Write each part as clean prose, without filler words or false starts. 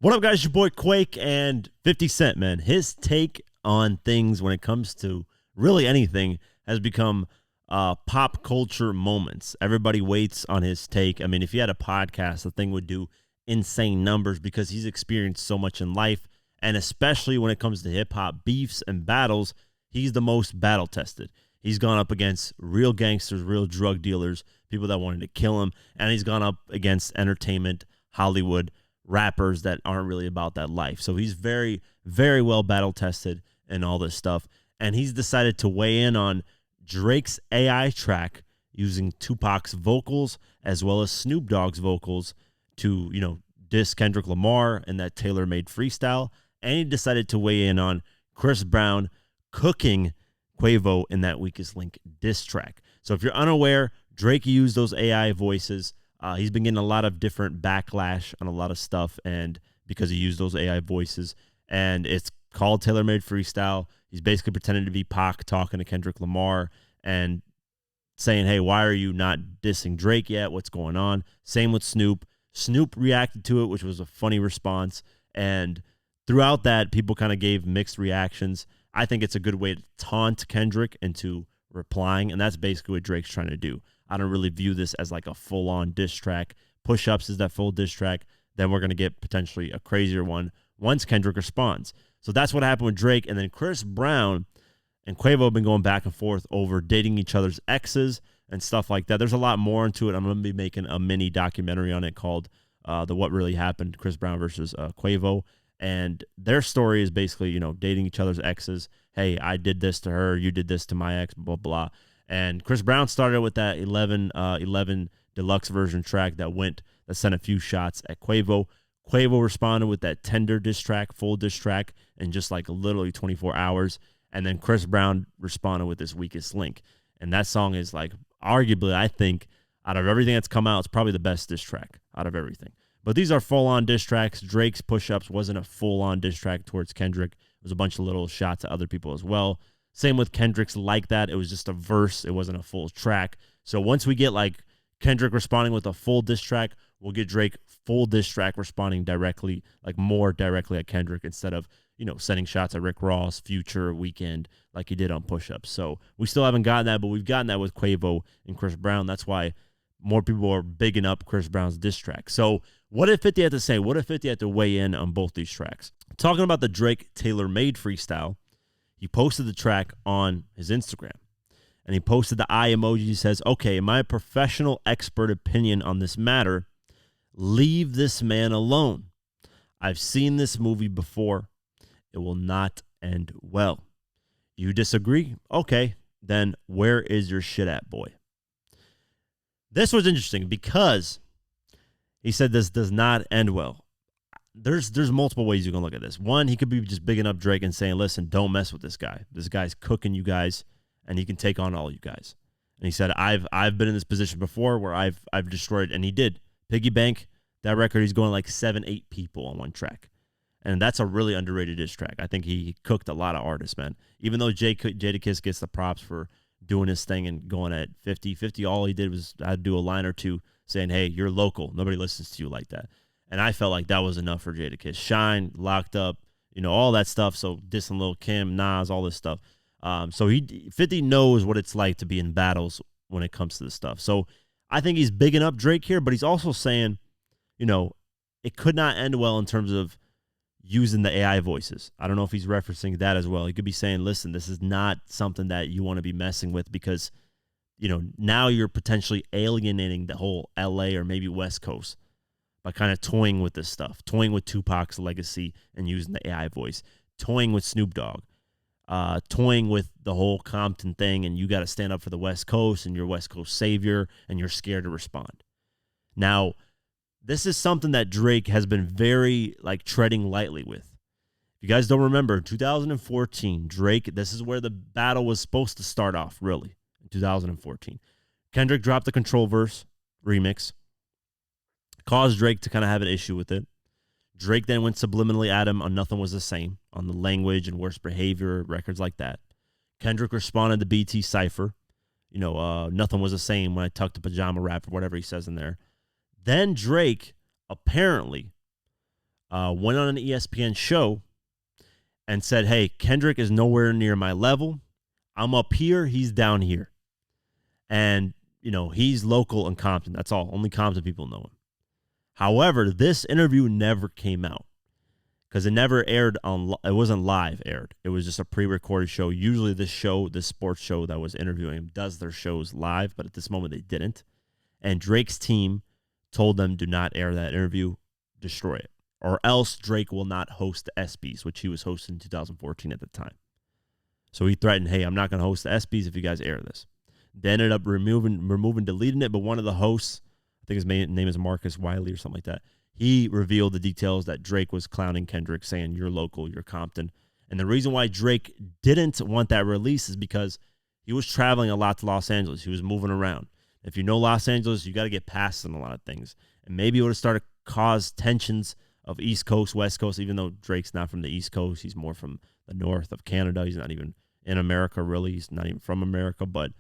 What up, guys? Your boy Quake and 50 Cent, man. His take on things when it comes to really anything has become pop culture moments. Everybody waits on his take. I mean, if he had a podcast, the thing would do insane numbers because he's experienced so much in life. And especially when it comes to hip hop beefs and battles, he's the most battle tested. He's gone up against real gangsters, real drug dealers, people that wanted to kill him. And he's gone up against entertainment, Hollywood, rappers that aren't really about that life. So he's very, very well battle tested and all this stuff. And he's decided to weigh in on Drake's AI track using 2Pac's vocals as well as Snoop Dogg's vocals to, diss Kendrick Lamar in that tailor-made freestyle. And he decided to weigh in on Chris Brown cooking Quavo in that Weakest Link diss track. So if you're unaware, Drake used those AI voices. He's been getting a lot of different backlash on a lot of stuff, and because he used those AI voices, and it's called tailor-made freestyle. He's basically pretending to be Pac talking to Kendrick Lamar and saying, hey, why are you not dissing Drake yet? What's going on? Same with Snoop. Snoop reacted to it, which was a funny response, and throughout that, people kind of gave mixed reactions. I think it's a good way to taunt Kendrick into replying, and that's basically what Drake's trying to do. I don't really view this as like a full-on diss track. Push-Ups is that full diss track. Then we're going to get potentially a crazier one once Kendrick responds. So that's what happened with Drake. And then Chris Brown and Quavo have been going back and forth over dating each other's exes and stuff like that. There's a lot more into it. I'm going to be making a mini documentary on it called the What Really Happened, Chris Brown versus Quavo. And their story is basically, dating each other's exes. Hey, I did this to her. You did this to my ex, blah, blah. And Chris Brown started with that 11 deluxe version track that sent a few shots at Quavo. Quavo responded with that Tender diss track, full diss track, in just like literally 24 hours. And then Chris Brown responded with this Weakest Link. And that song is like, arguably, I think, out of everything that's come out, it's probably the best diss track out of everything. But these are full-on diss tracks. Drake's Push-Ups wasn't a full-on diss track towards Kendrick. It was a bunch of little shots at other people as well. Same with Kendrick's Like That. It was just a verse. It wasn't a full track. So once we get like Kendrick responding with a full diss track, we'll get Drake full diss track responding directly, like more directly at Kendrick instead of, sending shots at Rick Ross, Future, Weeknd, like he did on Push-Ups. So we still haven't gotten that, but we've gotten that with Quavo and Chris Brown. That's why more people are bigging up Chris Brown's diss track. So what did 50 have to say? What did 50 have to weigh in on both these tracks? Talking about the Drake tailor-made freestyle, he posted the track on his Instagram. And he posted the eye emoji. He says, okay, in my professional expert opinion on this matter, leave this man alone. I've seen this movie before. It will not end well. You disagree? Okay, then where is your shit at, boy? This was interesting because he said this does not end well. There's multiple ways you can look at this. One, he could be just bigging up Drake and saying, listen, don't mess with this guy. This guy's cooking you guys, and he can take on all you guys. And he said, I've been in this position before where I've destroyed, and he did. Piggy Bank, that record, he's going like 7-8 people on one track. And that's a really underrated diss track. I think he cooked a lot of artists, man. Even though Jadakiss gets the props for doing his thing and going at 50, all he did was I had to do a line or two saying, hey, you're local. Nobody listens to you like that. And I felt like that was enough for Jadakiss. Shine, Locked Up, all that stuff. So dissing Lil Kim, Nas, all this stuff. So 50 knows what it's like to be in battles when it comes to this stuff. So I think he's bigging up Drake here, but he's also saying, it could not end well in terms of using the AI voices. I don't know if he's referencing that as well. He could be saying, listen, this is not something that you want to be messing with because, now you're potentially alienating the whole LA or maybe West Coast by kind of toying with this stuff, toying with 2Pac's legacy and using the AI voice, toying with Snoop Dogg, toying with the whole Compton thing, and you got to stand up for the West Coast and you're West Coast savior and you're scared to respond. Now, this is something that Drake has been very treading lightly with. If you guys don't remember, in 2014, Drake, this is where the battle was supposed to start off, really, in 2014. Kendrick dropped the Control Verse remix, caused Drake to kind of have an issue with it. Drake then went subliminally at him on Nothing Was the Same, on the language and worst behavior, records like that. Kendrick responded to BT Cypher, Nothing Was the Same when I tucked the pajama wrap or whatever he says in there. Then Drake apparently went on an ESPN show and said, hey, Kendrick is nowhere near my level. I'm up here. He's down here. And, he's local in Compton. That's all. Only Compton people know him. However, this interview never came out because it never aired it wasn't live aired. It was just a pre-recorded show. Usually this sports show that was interviewing him does their shows live, but at this moment they didn't. And Drake's team told them, do not air that interview, destroy it. Or else Drake will not host the ESPYs, which he was hosting in 2014 at the time. So he threatened, hey, I'm not going to host the ESPYs if you guys air this. They ended up deleting it, but one of the hosts, I think his name is Marcus Wiley or something like that, he revealed the details that Drake was clowning Kendrick, saying, you're local, you're Compton. And the reason why Drake didn't want that release is because he was traveling a lot to Los Angeles. He was moving around. If you know Los Angeles, you got to get past in a lot of things. And maybe it would have started to cause tensions of East Coast, West Coast, even though Drake's not from the East Coast. He's more from the north of Canada. He's not even in America, really. He's not even from America. But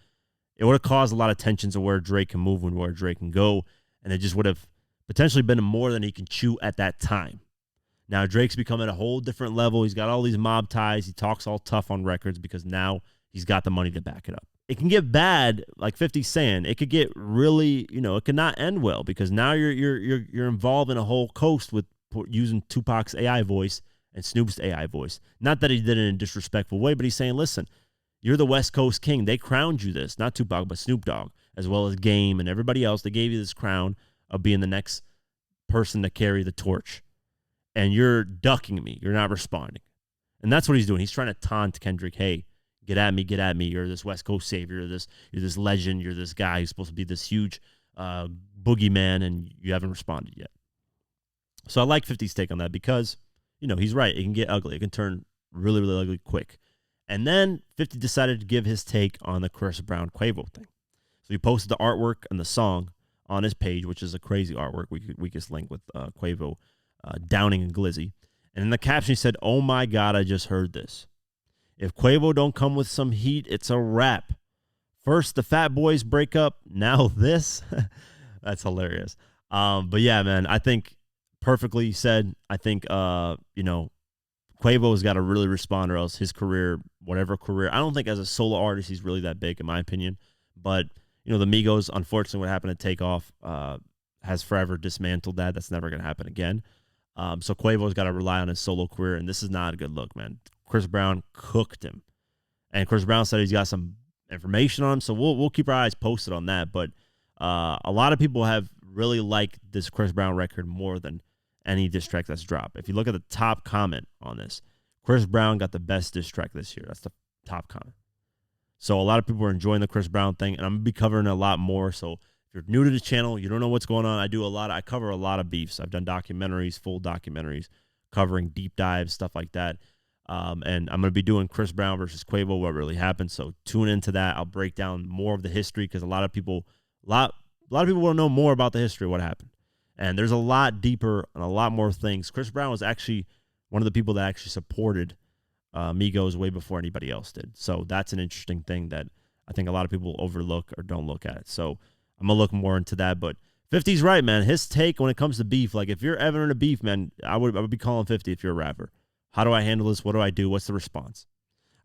it would have caused a lot of tensions of where Drake can move and where Drake can go. And it just would have potentially been more than he can chew at that time. Now, Drake's become at a whole different level. He's got all these mob ties. He talks all tough on records because now he's got the money to back it up. It can get bad, like 50's saying. It could get really, it could not end well because now you're involved in a whole coast with using Tupac's AI voice and Snoop's AI voice. Not that he did it in a disrespectful way, but he's saying, listen, you're the West Coast king. They crowned you this, not Tupac, but Snoop Dogg, as well as Game and everybody else. They gave you this crown of being the next person to carry the torch. And you're ducking me. You're not responding. And that's what he's doing. He's trying to taunt Kendrick, hey, get at me, get at me. You're this West Coast savior. You're this legend. You're this guy who's supposed to be this huge boogeyman, and you haven't responded yet. So I like 50's take on that because, he's right. It can get ugly. It can turn really, really ugly quick. And then 50 decided to give his take on the Chris Brown Quavo thing. So he posted the artwork and the song on his page, which is a crazy artwork. Weakest link with Quavo downing and Glizzy. And in the caption, he said, oh my God, I just heard this. If Quavo don't come with some heat, it's a wrap. First, the Fat Boys break up. Now this. That's hilarious. But yeah, man, I think perfectly said. I think, Quavo's got to really respond or else his career, whatever career. I don't think as a solo artist he's really that big, in my opinion. But, the Migos, unfortunately, what happened to Takeoff has forever dismantled that. That's never going to happen again. So Quavo's got to rely on his solo career, and this is not a good look, man. Chris Brown cooked him. And Chris Brown said he's got some information on him, so we'll keep our eyes posted on that. But a lot of people have really liked this Chris Brown record more than any diss track that's dropped. If you look at the top comment on this, Chris Brown got the best diss track this year. That's the top comment. So a lot of people are enjoying the Chris Brown thing, and I'm going to be covering a lot more. So if you're new to the channel, you don't know what's going on, I cover a lot of beefs. I've done documentaries, full documentaries, covering deep dives, stuff like that. And I'm going to be doing Chris Brown versus Quavo, what really happened. So tune into that. I'll break down more of the history because a lot of people want to know more about the history of what happened. And there's a lot deeper and a lot more things. Chris Brown was actually one of the people that actually supported Migos way before anybody else did. So that's an interesting thing that I think a lot of people overlook or don't look at. So I'm going to look more into that. But 50's right, man. His take when it comes to beef, like if you're ever in a beef, man, I would be calling 50 if you're a rapper. How do I handle this? What do I do? What's the response?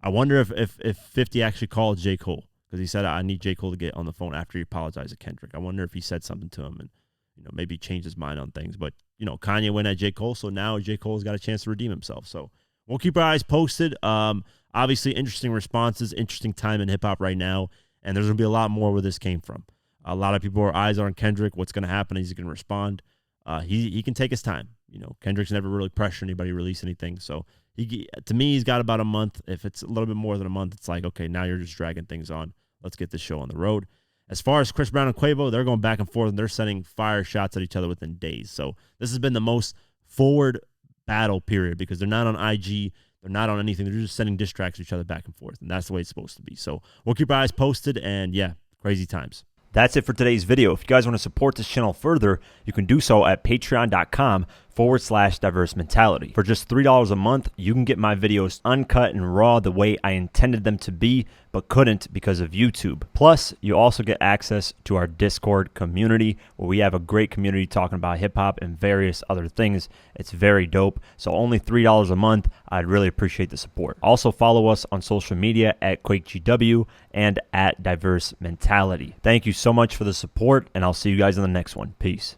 I wonder if 50 actually called J. Cole because he said, I need J. Cole to get on the phone after he apologized to Kendrick. I wonder if he said something to him and maybe changed his mind on things. But, Kanye went at J. Cole, so now J. Cole's got a chance to redeem himself. So we'll keep our eyes posted. Obviously, interesting responses, interesting time in hip-hop right now, and there's going to be a lot more where this came from. A lot of people are eyes on Kendrick. What's going to happen? Is he going to respond? He can take his time. Kendrick's never really pressured anybody to release anything. So to me, he's got about a month. If it's a little bit more than a month, it's like, okay, now you're just dragging things on. Let's get this show on the road. As far as Chris Brown and Quavo, they're going back and forth, and they're sending fire shots at each other within days. So this has been the most forward battle period because they're not on IG. They're not on anything. They're just sending diss tracks to each other back and forth, and that's the way it's supposed to be. So we'll keep our eyes posted, and yeah, crazy times. That's it for today's video. If you guys want to support this channel further, you can do so at patreon.com youtube.com/diverse mentality. For just $3 a month, you can get my videos uncut and raw the way I intended them to be, but couldn't because of YouTube. Plus, you also get access to our Discord community, where we have a great community talking about hip hop and various other things. It's very dope. So only $3 a month. I'd really appreciate the support. Also follow us on social media at QuakeGW and at Diverse Mentality. Thank you so much for the support, and I'll see you guys in the next one. Peace.